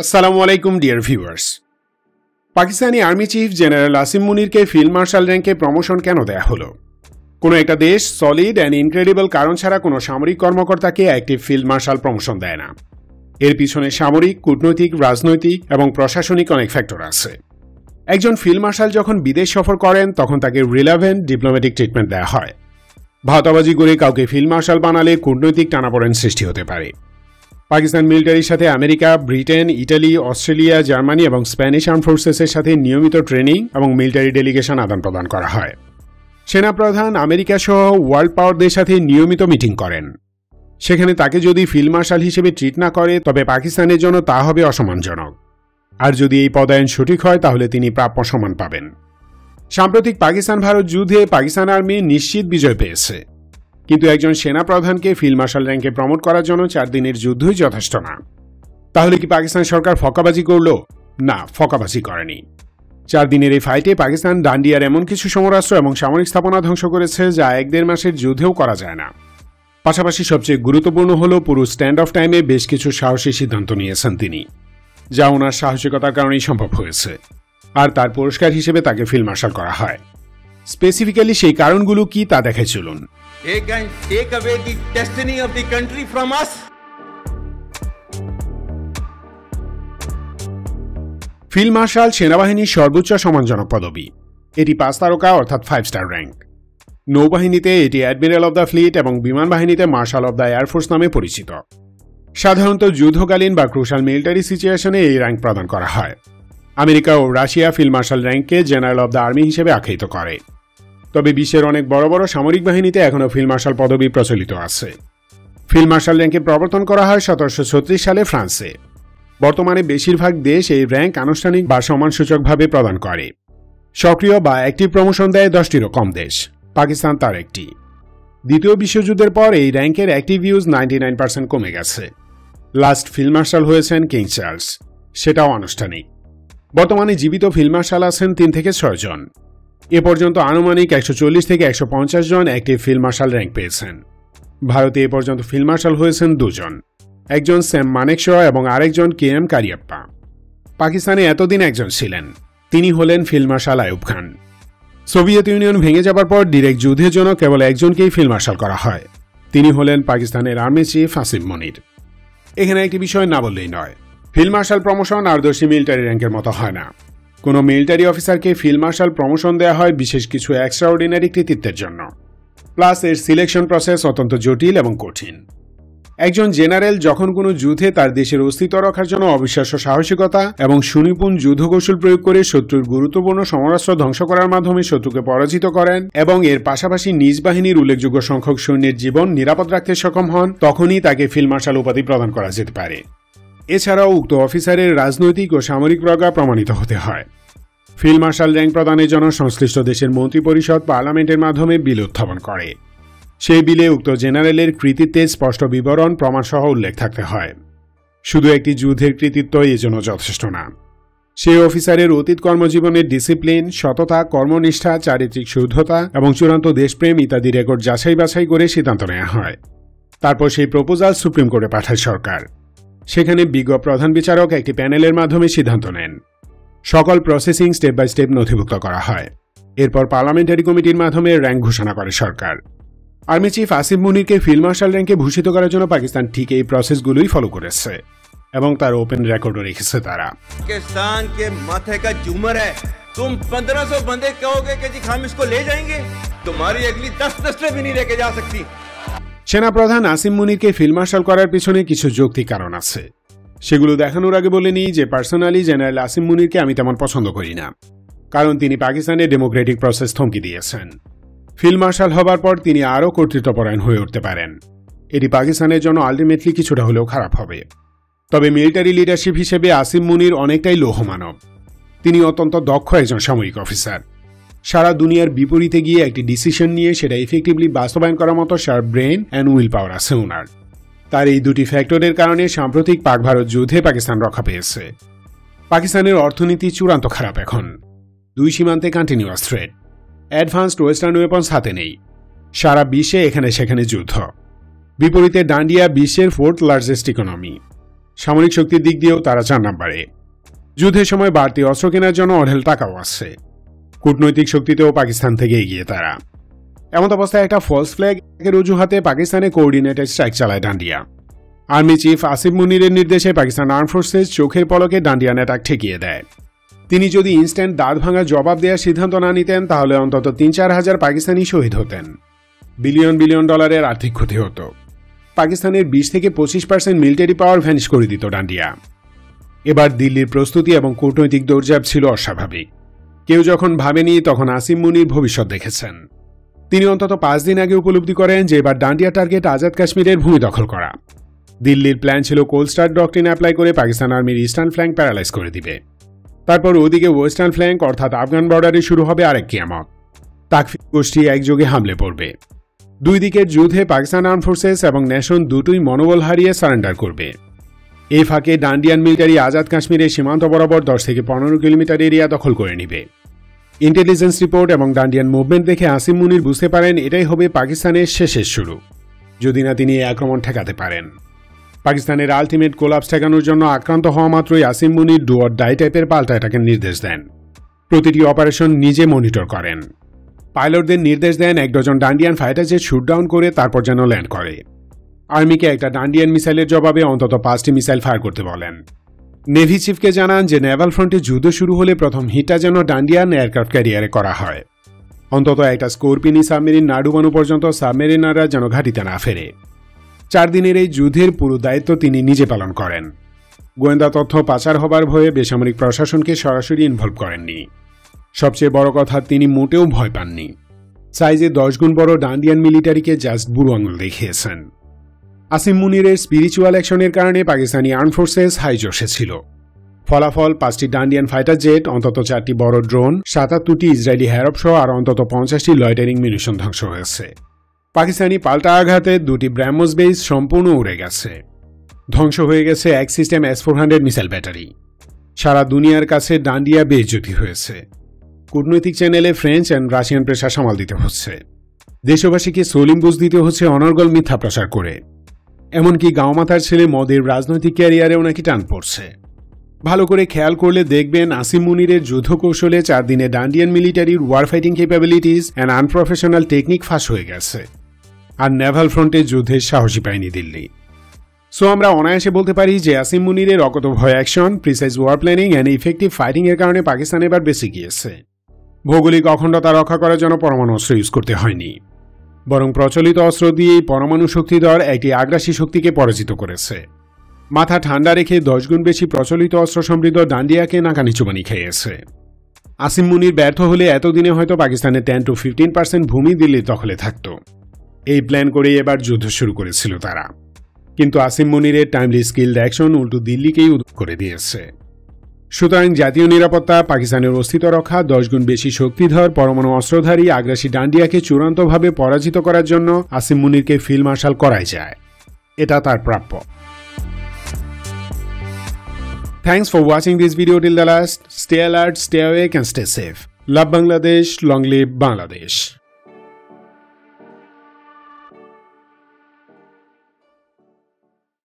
আসসালামু আলাইকুম dear viewers. Pakistani army chief general Asim মুনিরকে ফিল্ড মার্শাল র্যাঙ্কে প্রমোশন কেন দেয়া হলো? কোনো একটা দেশ সলিড অ্যান্ড ইনক্রেডিবল কারণ ছাড়া কোনো সামরিক কর্মকর্তাকে অ্যাক্টিভ ফিল্ড মার্শাল প্রমোশন দেয় না। এর পিছনে সামরিক, কূটনৈতিক, রাজনৈতিক এবং প্রশাসনিক অনেক ফ্যাক্টর আছে। একজন ফিল্ড মার্শাল যখন বিদেশ সফর করেন তখন তাকে রিলেভেন্ট ডিপ্লোম্যাটিক ট্রিটমেন্ট দেওয়া হয়। ভাওতাবাজি করে কাউকে ফিল্ড মার্শাল বানালে কূটনৈতিক টানাপোড়েন সৃষ্টি হতে পারে। পাকিস্তান মিলিটারির সাথে America, Britain, Italy, Australia, Germany এবং স্প্যানিশ আর্ম ফোর্সেসের সাথে নিয়মিত ট্রেনিং এবং মিলিটারি ডেলিগেশন আদান প্রদান করা হয়। সেনাপ্রধান আমেরিকা সহ ওয়ার্ল্ড পাওয়ারদের সাথে নিয়মিত মিটিং করেন। সেখানে তাকে যদি ফিল্ড মার্শাল হিসেবে ট্রিট না করে তবে পাকিস্তানের জন্য তা হবে অসম্মানজনক। আর যদি এই পদায়ন সঠিক হয় তাহলে তিনি প্রাপ্য সম্মান পাবেন। সাম্প্রতিক পাকিস্তান ভারত যুদ্ধে পাকিস্তান আর্মি নিশ্চিত বিজয় পেয়েছে, কিন্তু একজন সেনাপ্রধানকে ফিল্ড মার্শাল র্যাঙ্কে প্রমোট করার জন্য 4 দিনের যুদ্ধই যথেষ্ট না। তাহলে কি পাকিস্তান সরকার ফকাবাজি করল? না, ফকাবাজি করেনি। 4 দিনের এই ফাইটে পাকিস্তান ডান্ডিয়ার এমন কিছু সমরাস্ত্র এবং সামরিক স্থাপনা ধ্বংস করেছে যা 1-1.5 মাসের যুদ্ধেও করা যায় না। পাশাপাশি সবচেয়ে গুরুত্বপূর্ণ হল পুরো স্ট্যান্ড অফ টাইমে বেশ কিছু সাহসী সিদ্ধান্ত নিয়েছেন তিনি, যা ওনার সাহসিকতার কারণেই সম্ভব হয়েছে। আর তার পুরস্কার হিসেবে তাকে ফিল্ড মার্শাল করা হয়। স্পেসিফিক্যালি সেই কারণগুলো কি তা দেখাই চলুন। They can take away the destiny of the country from us. Field marshal সেনাবাহিনীর সর্বোচ্চ সম্মানজনক পদবি। এটি 5 তারকা অর্থাৎ 5 স্টার র্যাঙ্ক। নৌবাহিনীতে এটি অ্যাডমিরাল অব দ্য ফ্লিট এবং বিমান বাহিনীতে মার্শাল অব দ্য এয়ারফোর্স নামে পরিচিত। সাধারণত যুদ্ধকালীন বা ক্রুশাল মিলিটারি সিচুয়েশনে এই র্যাঙ্ক প্রদান করা হয়। আমেরিকা ও রাশিয়া ফিল্ড মার্শাল র্যাঙ্ককে জেনারেল অব দ্য আর্মি হিসেবে আখ্যায়িত করে। তবে বিশ্বের অনেক বড় বড় সামরিক বাহিনীতে এখনও ফিল্ড মার্শাল পদবি প্রচলিত আছে। ফিল্ড মার্শাল র্যাঙ্কের প্রবর্তন করা হয় 1736 সালে ফ্রান্সে। বর্তমানে বেশিরভাগ দেশ এই র্যাঙ্ক আনুষ্ঠানিক বা সম্মানসূচকভাবে প্রদান করে। সক্রিয় বা অ্যাক্টিভ প্রমোশন দেয় 10টিরও কম দেশ, পাকিস্তান তার একটি। দ্বিতীয় বিশ্বযুদ্ধের পর এই র্যাঙ্কের অ্যাক্টিভ ইউজ 99% কমে গেছে। লাস্ট ফিল্ড মার্শাল হয়েছেন কিং চার্লস, সেটাও আনুষ্ঠানিক। বর্তমানে জীবিত ফিল্ড মার্শাল আছেন 3 থেকে 6 জন। এ পর্যন্ত আনুমানিক 140 থেকে 150 জন অ্যাক্টিভ ফিল্ড মার্শাল র্যাঙ্ক পেয়েছেন। ভারতে এ পর্যন্ত ফিল্ড মার্শাল হয়েছেন 2 জন, একজন স্যাম মানেকশ এবং আরেকজন KM কারিয়াপ্পা। পাকিস্তানে এতদিন একজন ছিলেন, তিনি হলেন field marshal Ayub Khan. Soviet union ভেঙে যাবার পর ডিরেক্ট যুদ্ধের জন্য কেবল একজনকেই ফিল্ড মার্শাল করা হয়, তিনি হলেন পাকিস্তানের আর্মি চিফ আসিম মুনির। এখানে একটি বিষয় না বললেই নয়, ফিল্ড মার্শাল প্রমোশন আদর্শ মিলিটারি র্যাঙ্কের মতো হয় না। কোনো মিলিটারি অফিসারকে ফিল্ড মার্শাল প্রমোশন দেওয়া হয় বিশেষ কিছু এক্সট্রাঅর্ডিনারি কৃতিত্বের জন্য। প্লাস এর সিলেকশন প্রসেস অত্যন্ত জটিল এবং কঠিন। একজন জেনারেল যখন কোনো যুদ্ধে তার দেশের অস্তিত্ব রক্ষার জন্য অবিশ্বাস্য সাহসিকতা এবং সুনিপুণ যুদ্ধকৌশল প্রয়োগ করে শত্রুর গুরুত্বপূর্ণ সমরাস্ত্র ধ্বংস করার মাধ্যমে শত্রুকে পরাজিত করেন এবং এর পাশাপাশি নিজ বাহিনীর উল্লেখযোগ্য সংখ্যক সৈন্যের জীবন নিরাপদ রাখতে সক্ষম হন, তখনই তাকে ফিল্ড মার্শাল উপাধি প্রদান করা যেতে পারে। এছাড়াও উক্ত অফিসারের রাজনৈতিক ও সামরিক প্রজ্ঞা প্রমাণিত হতে হয়। ফিল্ড মার্শাল র্যাঙ্ক প্রদানের জন্য সংশ্লিষ্ট দেশের মন্ত্রিপরিষদ পার্লামেন্টের মাধ্যমে বিল উত্থাপন করে। সেই বিলে উক্ত জেনারেলের কৃতিত্বের স্পষ্ট বিবরণ প্রমাণসহ উল্লেখ থাকতে হয়। শুধু একটি যুদ্ধের কৃতিত্ব এজন্য যথেষ্ট না। সেই অফিসারের অতীত কর্মজীবনের ডিসিপ্লিন, সততা, কর্মনিষ্ঠা, চারিত্রিক শুদ্ধতা এবং চূড়ান্ত দেশপ্রেম ইত্যাদি রেকর্ড যাচাই বাছাই করে সিদ্ধান্ত নেওয়া হয়। তারপর সেই প্রপোজাল সুপ্রিম কোর্টে পাঠায় সরকার। সেখানে বিজ্ঞ প্রধান বিচারক একটি প্যানেলের মাধ্যমে সিদ্ধান্ত নেন। সকল প্রসেসিং স্টেপ বাই স্টেপ নথিভুক্ত করা হয়। এরপর পার্লামেন্টারি কমিটির মাধ্যমে র্যাঙ্ক ঘোষণা করে সরকার। আর্মি চিফ আসিম মুনিরকে ফিল্ড মার্শাল র্যাঙ্কে ভূষিত করার জন্য পাকিস্তান ঠিক এই প্রসেসগুলোই ফলো করেছে এবং তার ওপেন রেকর্ডও রেখেছে তারা। पाकिस्तान के माथे का झूमर है, तुम 1500 बंदे कहोगे कि जी हम इसको ले जाएंगे, तुम्हारी अगली 10 नस्लें भी नहीं लेके जा सकती। সেনাপ্রধান আসিম মুনিরকে ফিল্ড মার্শাল করার পিছনে কিছু যৌক্তিক কারণ আছে। সেগুলো দেখানোর আগে বলে নিই যে পার্সোনালি জেনারেল আসিম মুনিরকে আমি তেমন পছন্দ করি না, কারণ তিনি পাকিস্তানের ডেমোক্রেটিক প্রসেস থমকি দিয়েছেন। ফিল্ড মার্শাল হবার পর তিনি আরও কর্তৃত্বপরায়ণ হয়ে উঠতে পারেন। এটি পাকিস্তানের জন্য আলটিমেটলি কিছুটা হলেও খারাপ হবে। তবে মিলিটারি লিডারশিপ হিসেবে আসিম মুনির অনেকটাই লৌহমানব। তিনি অত্যন্ত দক্ষ একজন সামরিক অফিসার। সারা দুনিয়ার বিপরীতে গিয়ে একটি ডিসিশন নিয়ে সেটা ইফেক্টিভলি বাস্তবায়ন করার মতো শার্প ব্রেন অ্যান্ড উইল পাওয়ার আছে ওনার। তার এই দুটি ফ্যাক্টরের কারণে সাম্প্রতিক পাক ভারত যুদ্ধে পাকিস্তান রক্ষা পেয়েছে। পাকিস্তানের অর্থনীতি চূড়ান্ত খারাপ এখন। 2 সীমান্তে continuous threat, advanced western weapons হাতে নেই। সারা বিশ্বে এখানে সেখানে যুদ্ধ। বিপরীতে ডান্ডিয়া বিশ্বের 4th লার্জেস্ট ইকোনমি। সামরিক শক্তির দিক দিয়েও তারা 4 নম্বরে। যুদ্ধের সময় বাড়তি অস্ত্র কেনার জন্য অঢেল টাকাও আছে। কূটনৈতিক শক্তিতেও পাকিস্তান থেকে এগিয়ে তারা। এমন অবস্থায় একটা ফলস ফ্ল্যাগ এর অজুহাতে পাকিস্তানে কোঅর্ডিনেটেড স্ট্রাইক চালায় ডান্ডিয়া। আর্মি চিফ আসিফ মুনিরের নির্দেশে পাকিস্তান আর্ম ফোর্সেস চোখের পলকে ডান্ডিয়ান অ্যাটাক ঠেকিয়ে দেয়। তিনি যদি ইনস্ট্যান্ট দাঁত ভাঙা জবাব দেওয়ার সিদ্ধান্ত না নিতেন তাহলে অন্তত 3-4 হাজার পাকিস্তানি শহীদ হতেন। বিলিয়ন বিলিয়ন ডলারের আর্থিক ক্ষতি হতো। পাকিস্তানের 20-25% মিলিটারি পাওয়ার ভ্যানিশ করে দিত ডান্ডিয়া। এবার দিল্লির প্রস্তুতি এবং কূটনৈতিক দৌড়ঝাঁপ ছিল অস্বাভাবিক। কেউ যখন ভাবেনি তখন আসিম মুনির ভবিষ্যৎ দেখেছেন। তিনি অন্তত 5 দিন আগে উপলব্ধি করেন যে এবার ডান্ডিয়া টার্গেট আজাদ কাশ্মীরের ভূমি দখল করা। দিল্লির প্ল্যান ছিল কোল্ড স্টার্ট ডক্ট্রিন অ্যাপ্লাই করে পাকিস্তান আর্মির ইস্টার্ন ফ্ল্যাঙ্ক প্যারালাইজ করে দিবে। তারপর ওদিকে ওয়েস্টার্ন ফ্ল্যাঙ্ক অর্থাৎ আফগান বর্ডারে শুরু হবে আরেক কিয়ামত। তাকফির গোষ্ঠী একযোগে হামলে পড়বে। দুই দিকের যুদ্ধে পাকিস্তান আর্ম ফোর্সেস এবং ন্যাশন দুটোই মনোবল হারিয়ে সারেন্ডার করবে। এই ফাঁকে ডান্ডিয়ান মিলিটারি আজাদ কাশ্মীরের সীমান্ত বরাবর 10 থেকে 15 কিলোমিটার এরিয়া দখল করে নেবে। ইন্টেলিজেন্স রিপোর্ট এবং ডান্ডিয়ান মুভমেন্ট দেখে আসিম মুনির বুঝতে পারেন এটাই হবে পাকিস্তানের শেষের শুরু, যদি না তিনি এই আক্রমণ ঠেকাতে পারেন। পাকিস্তানের আলটিমেট কোলাপস ঠেকানোর জন্য আক্রান্ত হওয়া মাত্রই আসিম মুনির ডু অর ডাই টাইপের পাল্টা অ্যাটাকের নির্দেশ দেন। প্রতিটি অপারেশন নিজে মনিটর করেন। পাইলটদের নির্দেশ দেন 1 ডজন ডান্ডিয়ান ফাইটার জেট শুটডাউন করে তারপর যেন ল্যান্ড করে। আর্মিকে একটা ডান্ডিয়ান মিসাইলের জবাবে অন্তত 5টি মিসাইল ফায়ার করতে বলেন। নেভি চিফকে জানান যে নেভাল ফ্রন্টে যুদ্ধ শুরু হলে প্রথম হিটটা যেন ডান্ডিয়ান এয়ারক্রাফট ক্যারিয়ারে করা হয়। অন্তত একটা স্কোরপিনি সাবমেরিন না ডুবানো পর্যন্ত সাবমেরিনাররা যেন ঘাঁটিতে না ফেরে। 4 দিনের এই যুদ্ধের পুরো দায়িত্ব তিনি নিজে পালন করেন। গোয়েন্দা তথ্য পাচার হবার ভয়ে বেসামরিক প্রশাসনকে সরাসরি ইনভলভ করেননি। সবচেয়ে বড় কথা, তিনি মোটেও ভয় পাননি। সাইজে 10 গুণ বড় ডান্ডিয়ান মিলিটারিকে জাস্ট বুড়ো আঙুল দেখিয়েছেন। আসিম মুনিরের স্পিরিচুয়াল অ্যাকশনের কারণে পাকিস্তানি আর্ম ফোর্সেস হাই জোশে ছিল। ফলাফল 5টি ডান্ডিয়ান ফাইটার জেট, অন্তত 4টি বড় ড্রোন, 77টি ইসরায়েলি হ্যারপ সহ আর অন্তত 50টি লয়টারিং মিউনিশন ধ্বংস হয়েছে। পাকিস্তানি পাল্টা আঘাতে 2টি ব্রাহ্মোস বেস সম্পূর্ণ উড়ে গেছে। ধ্বংস হয়ে গেছে এক সিস্টেম S-400 মিসাইল ব্যাটারি। সারা দুনিয়ার কাছে ডান্ডিয়া বেইজ্জতি হয়েছে। কূটনৈতিক চ্যানেলে ফ্রেঞ্চ অ্যান্ড রাশিয়ান প্রেসার সামাল দিতে হচ্ছে। দেশবাসীকে সলিম বুঝ দিতে হচ্ছে অনর্গল মিথ্যা প্রচার করে। এমনকি গাঁওমাতার ছেলে মদের রাজনৈতিক ক্যারিয়ারেও নাকি টান পড়ছে। ভালো করে খেয়াল করলে দেখবেন আসিম মুনিরের যুদ্ধ কৌশলে 4 দিনে ডান্ডিয়ান মিলিটারির war fighting capabilities and unprofessional technique ফাঁস হয়ে গেছে। আর নেভাল ফ্রন্টে যুদ্ধের সাহসী পায়নি দিল্লি। সো আমরা অনায়াসে বলতে পারি যে আসিম মুনিরের অকতভয় action, precise war planning and effective fighting এর কারণে পাকিস্তান এবার বেঁচে গিয়েছে। ভৌগোলিক অখণ্ডতা রক্ষা করার জন্য পরমাণু অস্ত্র ইউজ করতে হয়নি, বরং প্রচলিত অস্ত্র দিয়েই পরমাণু শক্তিধর একটি আগ্রাসী শক্তিকে পরাজিত করেছে। মাথা ঠান্ডা রেখে 10 গুণ বেশি প্রচলিত অস্ত্র সমৃদ্ধ ডান্ডিয়াকে নাকানিচুবানি খেয়েছে। আসিম মুনির ব্যর্থ হলে এতদিনে হয়তো পাকিস্তানের 10-15% ভূমি দিল্লির দখলে থাকত। এই প্ল্যান করেই এবার যুদ্ধ শুরু করেছিল তারা। কিন্তু আসিম মুনিরের টাইমলি স্কিলড অ্যাকশন উল্টো দিল্লিকেই উদ্ধার করে দিয়েছে। সুতরাং জাতীয় নিরাপত্তা, পাকিস্তানের অস্তিত্ব রক্ষা, 10 গুণ বেশি শক্তিধর পরমাণু অস্ত্রধারী আগ্রাসী ডান্ডিয়াকে চূড়ান্তভাবে পরাজিত করার জন্য আসিম মুনিরকে ফিল্ড মার্শাল করাই যায়। এটা তার প্রাপ্য। Thanks for watching this video till the last. Stay alert, stay awake and stay safe. Love Bangladesh, long live Bangladesh.